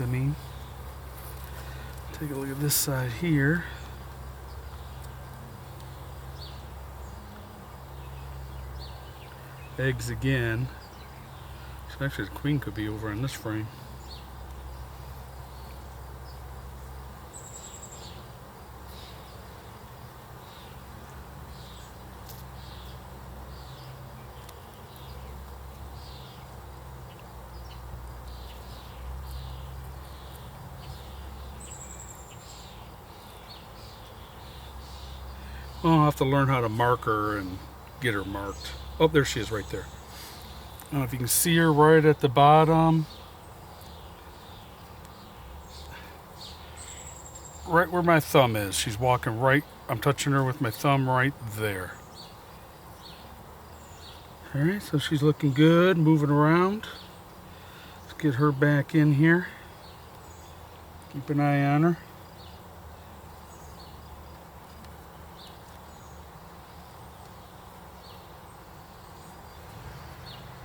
I mean, take a look at this side here. Eggs again. Actually, the queen could be over in this frame. I'll have to learn how to mark her and get her marked. Oh, there she is right there. I don't know if you can see her right at the bottom. Right where my thumb is. She's walking right. I'm touching her with my thumb right there. Alright, so she's looking good, moving around. Let's get her back in here. Keep an eye on her.